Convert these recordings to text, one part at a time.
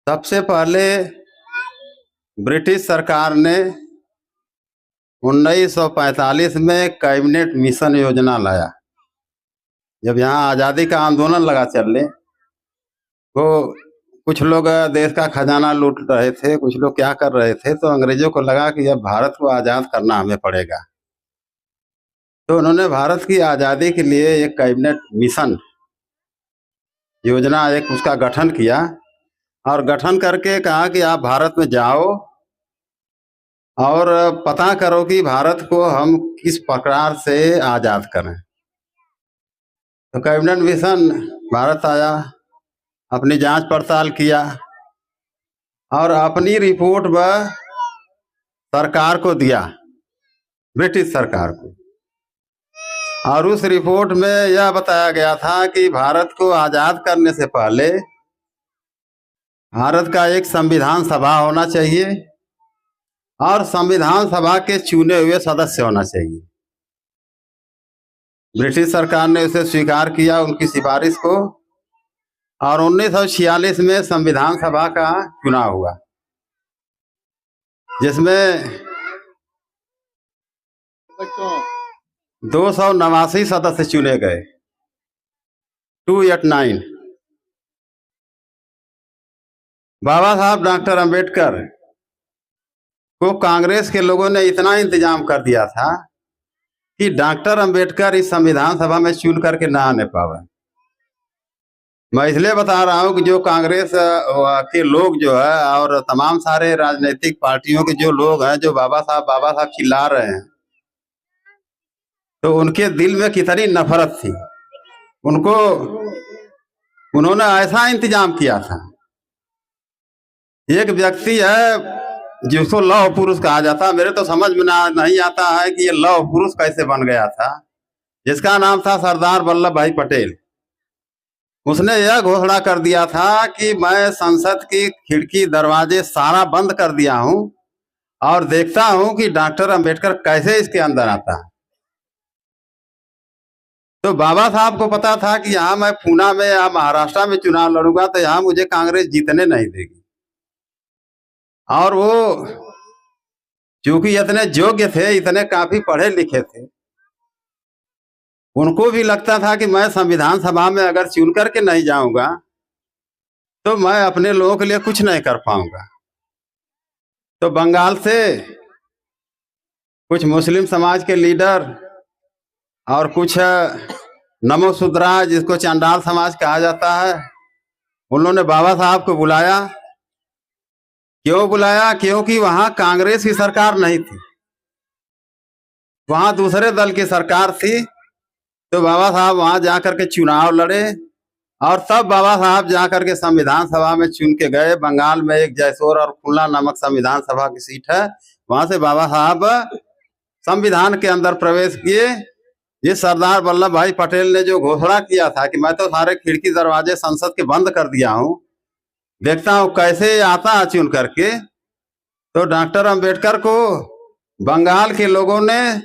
सबसे पहले ब्रिटिश सरकार ने 1945 में कैबिनेट मिशन योजना लाया। जब यहाँ आज़ादी का आंदोलन लगा चलने, तो कुछ लोग देश का खजाना लूट रहे थे, कुछ लोग क्या कर रहे थे, तो अंग्रेजों को लगा कि अब भारत को आज़ाद करना हमें पड़ेगा। तो उन्होंने भारत की आज़ादी के लिए एक कैबिनेट मिशन योजना एक उसका गठन किया और गठन करके कहा कि आप भारत में जाओ और पता करो कि भारत को हम किस प्रकार से आज़ाद करें। तो कैबिनेट मिशन भारत आया, अपनी जांच पड़ताल किया और अपनी रिपोर्ट वह सरकार को दिया, ब्रिटिश सरकार को। और उस रिपोर्ट में यह बताया गया था कि भारत को आज़ाद करने से पहले भारत का एक संविधान सभा होना चाहिए और संविधान सभा के चुने हुए सदस्य होना चाहिए। ब्रिटिश सरकार ने उसे स्वीकार किया, उनकी सिफारिश को, और 1946 में संविधान सभा का चुनाव हुआ, जिसमें 289 सदस्य चुने गए, 289। बाबा साहब डॉक्टर अंबेडकर को कांग्रेस के लोगों ने इतना इंतजाम कर दिया था कि डॉक्टर अंबेडकर इस संविधान सभा में चुन करके ना आने पावे। मैं इसलिए बता रहा हूं कि जो कांग्रेस के लोग जो है और तमाम सारे राजनीतिक पार्टियों के जो लोग हैं जो बाबा साहब चिल्ला रहे हैं, तो उनके दिल में कितनी नफरत थी। उन्होंने ऐसा इंतजाम किया था। एक व्यक्ति है जिसको लौह पुरुष कहा जाता, मेरे तो समझ में नहीं आता है कि ये लौह पुरुष कैसे बन गया था, जिसका नाम था सरदार वल्लभ भाई पटेल। उसने यह घोषणा कर दिया था कि मैं संसद की खिड़की दरवाजे सारा बंद कर दिया हूं और देखता हूं कि डॉक्टर अंबेडकर कैसे इसके अंदर आता है। तो बाबा साहब को पता था कि यहाँ मैं पूना में या महाराष्ट्र में चुनाव लड़ूंगा तो यहाँ मुझे कांग्रेस जीतने नहीं देगी। और वो चूंकि इतने योग्य थे, इतने काफी पढ़े लिखे थे, उनको भी लगता था कि मैं संविधान सभा में अगर चुन करके नहीं जाऊंगा तो मैं अपने लोगों के लिए कुछ नहीं कर पाऊंगा। तो बंगाल से कुछ मुस्लिम समाज के लीडर और कुछ नमो शूद्रा, जिसको चंडाल समाज कहा जाता है, उन्होंने बाबा साहब को बुलाया। क्यों बुलाया? क्योंकि वहां कांग्रेस की सरकार नहीं थी, वहां दूसरे दल की सरकार थी। तो बाबा साहब वहां जाकर के चुनाव लड़े और तब बाबा साहब जाकर के संविधान सभा में चुन के गए। बंगाल में एक जयसोर और खुलना नामक संविधान सभा की सीट है, वहां से बाबा साहब संविधान के अंदर प्रवेश किए। ये सरदार वल्लभ भाई पटेल ने जो घोषणा किया था कि मैं तो सारे खिड़की दरवाजे संसद के बंद कर दिया हूं, देखता हूं कैसे आता है चुन करके। तो डॉक्टर अंबेडकर को बंगाल के लोगों ने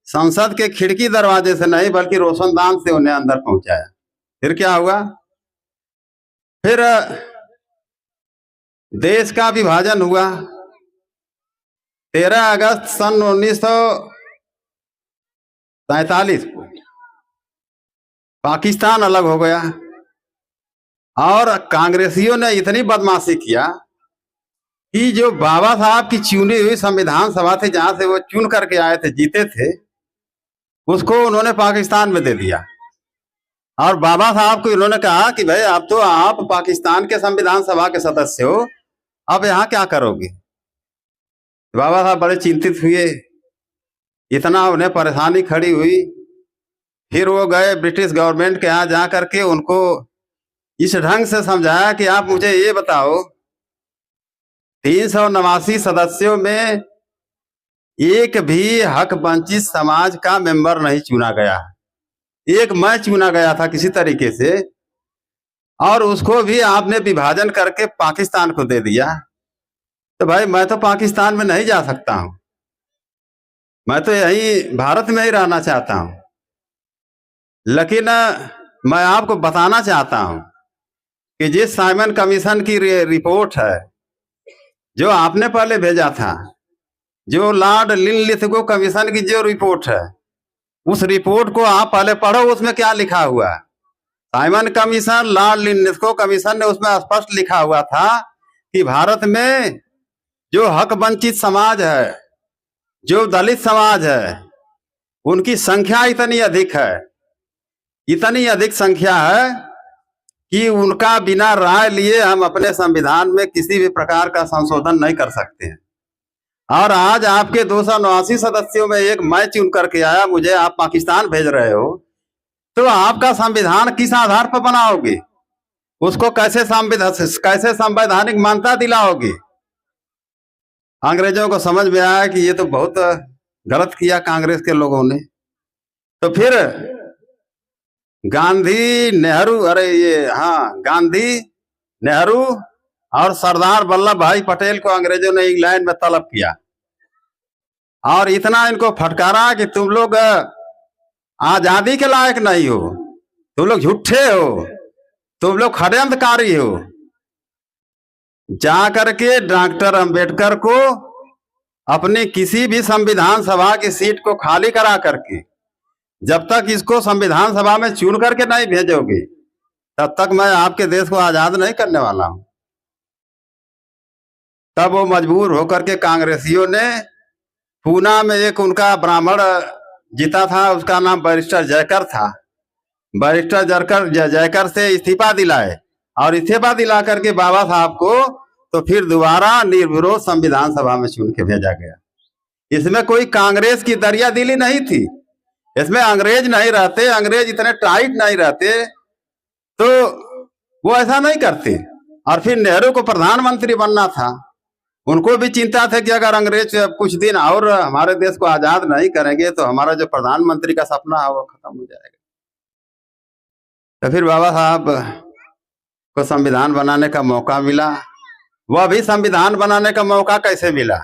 संसद के खिड़की दरवाजे से नहीं बल्कि रोशनदान से उन्हें अंदर पहुंचाया। फिर क्या हुआ? फिर देश का विभाजन हुआ। 13 अगस्त सन 1947 को पाकिस्तान अलग हो गया और कांग्रेसियों ने इतनी बदमाशी किया कि जो बाबा साहब की चुनी हुई संविधान सभा थी, जहां से वो चुन करके आए थे, जीते थे, उसको उन्होंने पाकिस्तान में दे दिया। और बाबा साहब को इन्होंने कहा कि भाई अब तो आप पाकिस्तान के संविधान सभा के सदस्य हो, अब यहाँ क्या करोगे? बाबा साहब बड़े चिंतित हुए, इतना उन्हें परेशानी खड़ी हुई। फिर वो गए ब्रिटिश गवर्नमेंट के यहाँ, जा करके उनको इस ढंग से समझाया कि आप मुझे ये बताओ, 389 सदस्यों में एक भी हक वंचित समाज का मेंबर नहीं चुना गया। एक मैं चुना गया था किसी तरीके से, और उसको भी आपने विभाजन करके पाकिस्तान को दे दिया। तो भाई मैं तो पाकिस्तान में नहीं जा सकता हूं, मैं तो यही भारत में ही रहना चाहता हूं। लेकिन मैं आपको बताना चाहता हूं कि जिस साइमन कमीशन की रिपोर्ट है जो आपने पहले भेजा था, जो लॉर्ड लिनलिथगो कमीशन की जो रिपोर्ट है, उस रिपोर्ट को आप पहले पढ़ो, उसमें क्या लिखा हुआ है। Simon commission, Lord Linlithgow commission ने उसमें स्पष्ट लिखा हुआ था कि भारत में जो हक वंचित समाज है, जो दलित समाज है, उनकी संख्या इतनी अधिक है, इतनी अधिक संख्या है कि उनका बिना राय लिए हम अपने संविधान में किसी भी प्रकार का संशोधन नहीं कर सकते हैं। और आज आपके 289 सदस्यों में एक मैं चुन करके आया, मुझे आप पाकिस्तान भेज रहे हो, तो आपका संविधान किस आधार पर बनाओगे? उसको कैसे संवैधानिक मान्यता दिलाओगे? अंग्रेजों को समझ में आया कि ये तो बहुत गलत किया कांग्रेस के लोगों ने। तो फिर गांधी, नेहरू, गांधी, नेहरू और सरदार वल्लभ भाई पटेल को अंग्रेजों ने इंग्लैंड में तलब किया और इतना इनको फटकारा कि तुम लोग आजादी के लायक नहीं हो, तुम लोग झूठे हो, तुम लोग षड्यंत्रकारी हो। जा करके डॉक्टर अंबेडकर को अपनी किसी भी संविधान सभा की सीट को खाली करा करके, जब तक इसको संविधान सभा में चुन करके नहीं भेजोगे, तब तक मैं आपके देश को आजाद नहीं करने वाला हूं। तब वो मजबूर होकर के कांग्रेसियों ने पूना में एक उनका ब्राह्मण जीता था, उसका नाम बैरिस्टर जयकर था, बैरिस्टर जयकर से इस्तीफा दिलाए और इस्तीफा दिला करके बाबा साहब को तो फिर दोबारा निर्विरोध संविधान सभा में चुन के भेजा गया। इसमें कोई कांग्रेस की दरिया दिली नहीं थी, इसमें अंग्रेज नहीं रहते, अंग्रेज इतने टाइट नहीं रहते तो वो ऐसा नहीं करते। और फिर नेहरू को प्रधानमंत्री बनना था, उनको भी चिंता था कि अगर अंग्रेज कुछ दिन और हमारे देश को आजाद नहीं करेंगे तो हमारा जो प्रधानमंत्री का सपना है वो खत्म हो जाएगा। तो फिर बाबा साहब को संविधान बनाने का मौका मिला। वह भी संविधान बनाने का मौका कैसे मिला?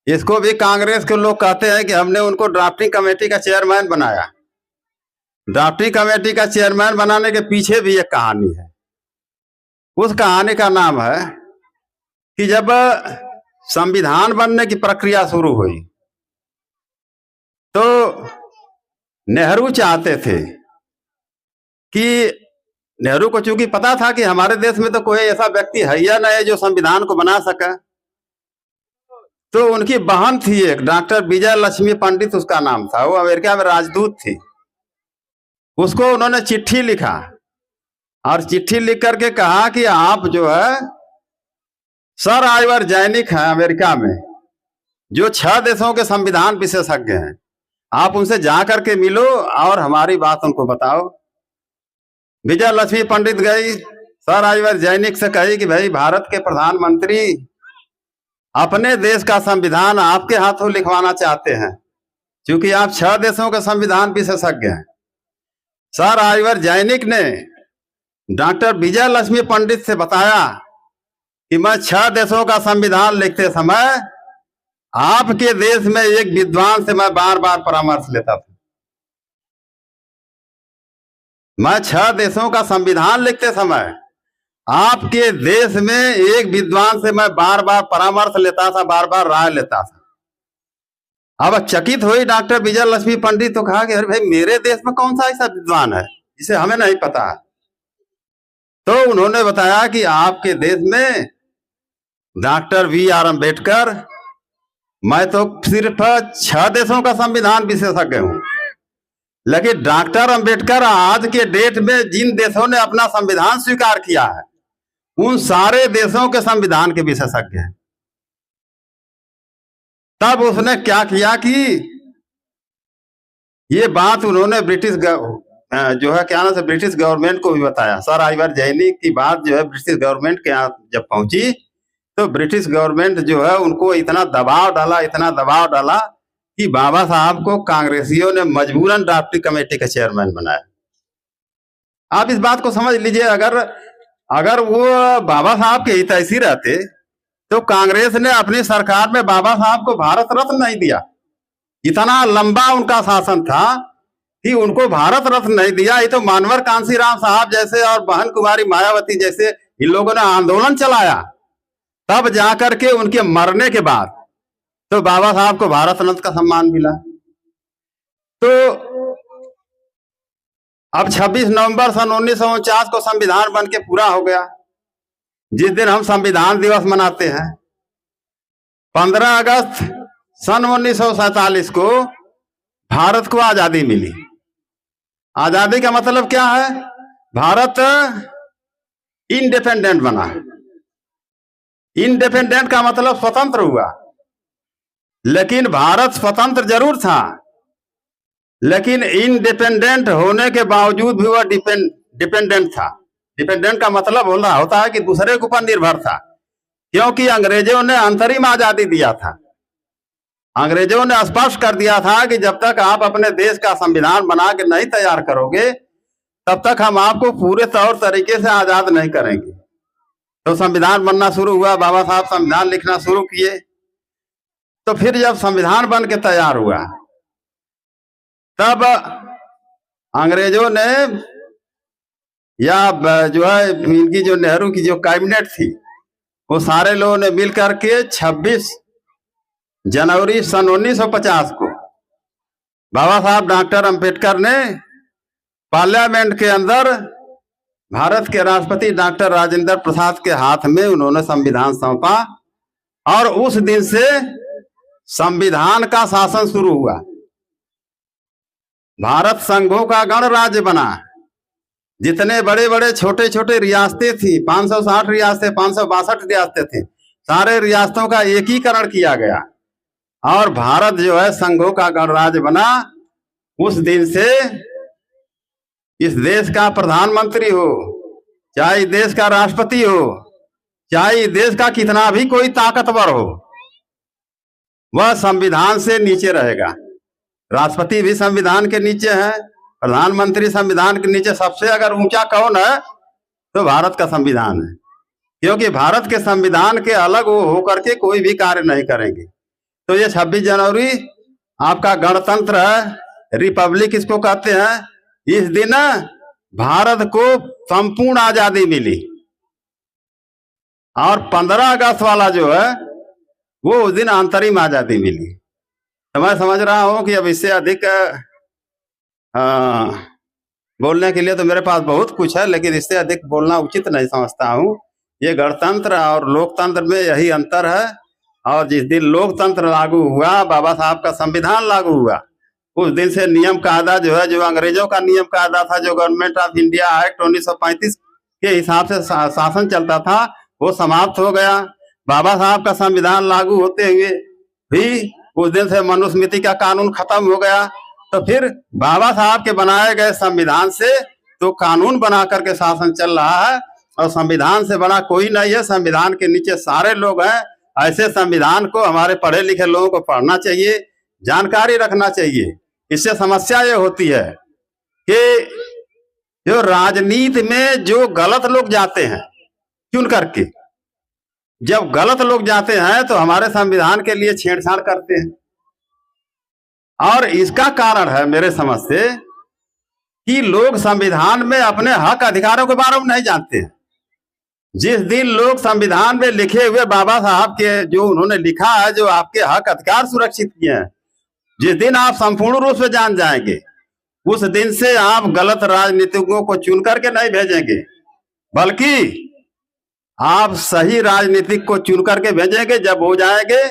इसको भी कांग्रेस के लोग कहते हैं कि हमने उनको ड्राफ्टिंग कमेटी का चेयरमैन बनाया। ड्राफ्टिंग कमेटी का चेयरमैन बनाने के पीछे भी एक कहानी है। उस कहानी का नाम है कि जब संविधान बनने की प्रक्रिया शुरू हुई तो नेहरू चाहते थे कि नेहरू को चूंकि पता था कि हमारे देश में तो कोई ऐसा व्यक्ति है या नहीं जो संविधान को बना सका, तो उनकी बहन थी एक, डॉक्टर विजय लक्ष्मी पंडित उसका नाम था, वो अमेरिका में राजदूत थी। उसको उन्होंने चिट्ठी लिखा और चिट्ठी लिख करके कहा कि आप जो है सर आइवर जैनिक हैं अमेरिका में, जो 6 देशों के संविधान विशेषज्ञ हैं, आप उनसे जा करके मिलो और हमारी बात उनको बताओ। विजय लक्ष्मी पंडित गई, सर आइवर जैनिक से कही कि भाई भारत के प्रधानमंत्री अपने देश का संविधान आपके हाथों लिखवाना चाहते हैं, क्योंकि आप 6 देशों के संविधान विशेषज्ञ हैं। सर आइवर जैनिक ने डॉक्टर विजय लक्ष्मी पंडित से बताया कि मैं 6 देशों का संविधान लिखते समय आपके देश में एक विद्वान से मैं बार बार परामर्श लेता था। मैं 6 देशों का संविधान लिखते समय आपके देश में एक विद्वान से मैं बार बार परामर्श लेता था, बार बार राय लेता था। अब चकित हुई डॉक्टर विजय लक्ष्मी पंडित, तो कहा कि अरे भाई मेरे देश में कौन सा ऐसा विद्वान है जिसे हमें नहीं पता है। तो उन्होंने बताया कि आपके देश में डॉक्टर वी.आर. अम्बेडकर, मैं तो सिर्फ 6 देशों का संविधान विशेषज्ञ हूं, लेकिन डॉक्टर अंबेडकर आज के डेट में जिन देशों ने अपना संविधान स्वीकार किया है उन सारे देशों के संविधान के विशेषज्ञ हैं। तब उसने क्या किया कि ये बात उन्होंने ब्रिटिश गवर्नमेंट को भी बताया। सर आइवर जैनिक की बात जो है ब्रिटिश गवर्नमेंट के यहाँ जब पहुंची तो ब्रिटिश गवर्नमेंट जो है उनको इतना दबाव डाला कि बाबा साहब को कांग्रेसियों ने मजबूरन ड्राफ्टिंग कमेटी का चेयरमैन बनाया। आप इस बात को समझ लीजिए, अगर वो बाबा साहब के हितैषी रहते तो कांग्रेस ने अपनी सरकार में बाबा साहब को भारत रत्न नहीं दिया। इतना लंबा उनका शासन था कि उनको भारत रत्न नहीं दिया। ये तो मानवर कांशीराम साहब जैसे और बहन कुमारी मायावती जैसे इन लोगों ने आंदोलन चलाया, तब जाकर के उनके मरने के बाद तो बाबा साहब को भारत रत्न का सम्मान मिला। तो अब 26 नवंबर सन 1949 को संविधान बन के पूरा हो गया, जिस दिन हम संविधान दिवस मनाते हैं। 15 अगस्त सन 1947 को भारत को आजादी मिली। आजादी का मतलब क्या है? भारत इंडिपेंडेंट बना। इंडिपेंडेंट का मतलब स्वतंत्र हुआ। लेकिन भारत स्वतंत्र जरूर था, लेकिन इंडिपेंडेंट होने के बावजूद भी वह डिपेंडेंट था। डिपेंडेंट का मतलब होता है कि दूसरे के ऊपर निर्भर था, क्योंकि अंग्रेजों ने अंतरिम आजादी दिया था। अंग्रेजों ने स्पष्ट कर दिया था कि जब तक आप अपने देश का संविधान बना के नहीं तैयार करोगे, तब तक हम आपको पूरे तौर तरीके से आजाद नहीं करेंगे। तो संविधान बनना शुरू हुआ, बाबा साहब संविधान लिखना शुरू किए। तो फिर जब संविधान बन के तैयार हुआ, तब अंग्रेजों ने या जो है इनकी जो नेहरू की जो कैबिनेट थी, वो सारे लोगों ने मिलकर के 26 जनवरी सन 1950 को बाबा साहब डॉक्टर अंबेडकर ने पार्लियामेंट के अंदर भारत के राष्ट्रपति डॉक्टर राजेंद्र प्रसाद के हाथ में उन्होंने संविधान सौंपा, और उस दिन से संविधान का शासन शुरू हुआ। भारत संघों का गणराज्य बना। जितने बड़े बड़े छोटे छोटे रियासतें थी, 560 रियासतें, 562 रियासतें थी, सारे रियासतों का एकीकरण किया गया और भारत जो है संघों का गणराज्य बना। उस दिन से इस देश का प्रधानमंत्री हो, चाहे देश का राष्ट्रपति हो, चाहे देश का कितना भी कोई ताकतवर हो, वह संविधान से नीचे रहेगा। राष्ट्रपति भी संविधान के नीचे है, प्रधानमंत्री संविधान के नीचे। सबसे अगर ऊंचा कौन है तो भारत का संविधान है, क्योंकि भारत के संविधान के अलग वो होकर के कोई भी कार्य नहीं करेंगे। तो ये 26 जनवरी आपका गणतंत्र है, रिपब्लिक इसको कहते हैं। इस दिन भारत को संपूर्ण आजादी मिली। और 15 अगस्त वाला जो है वो उस दिन अंतरिम आजादी मिली। तो मैं समझ रहा हूं कि अब इससे अधिक बोलने के लिए तो मेरे पास बहुत कुछ है, लेकिन इससे अधिक बोलना उचित नहीं समझता हूं। ये गणतंत्र और लोकतंत्र में यही अंतर है। और जिस दिन लोकतंत्र लागू हुआ, बाबा साहब का संविधान लागू हुआ, उस दिन से नियम कायदा जो है, जो अंग्रेजों का नियम कायदा था, जो गवर्नमेंट ऑफ इंडिया एक्ट 1935 के हिसाब से शासन चलता था, वो समाप्त हो गया। बाबा साहब का संविधान लागू होते हुए भी उस दिन से मनुस्मृति का कानून खत्म हो गया। तो फिर बाबा साहब के बनाए गए संविधान से तो कानून बना करके शासन चल रहा है, और संविधान से बड़ा कोई नहीं है। संविधान के नीचे सारे लोग हैं। ऐसे संविधान को हमारे पढ़े लिखे लोगों को पढ़ना चाहिए, जानकारी रखना चाहिए। इससे समस्या ये होती है कि जो राजनीति में जो गलत लोग जाते हैं चुन करके, जब गलत लोग जाते हैं तो हमारे संविधान के लिए छेड़छाड़ करते हैं। और इसका कारण है मेरे समझ से कि लोग संविधान में अपने हक अधिकारों के बारे में नहीं जानते हैं। जिस दिन लोग संविधान में लिखे हुए बाबा साहब के जो उन्होंने लिखा है, जो आपके हक अधिकार सुरक्षित किए हैं, जिस दिन आप संपूर्ण रूप से जान जाएंगे, उस दिन से आप गलत राजनीतिकों को चुन करके नहीं भेजेंगे, बल्कि आप सही राजनीतिक को चुन करके भेजेंगे। जब हो जाएंगे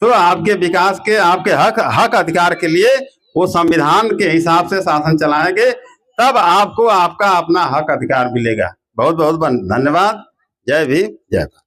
तो आपके विकास के, आपके हक अधिकार के लिए वो संविधान के हिसाब से शासन चलाएंगे, तब आपको आपका अपना हक अधिकार मिलेगा। बहुत बहुत धन्यवाद। जय भीम, जय भारत।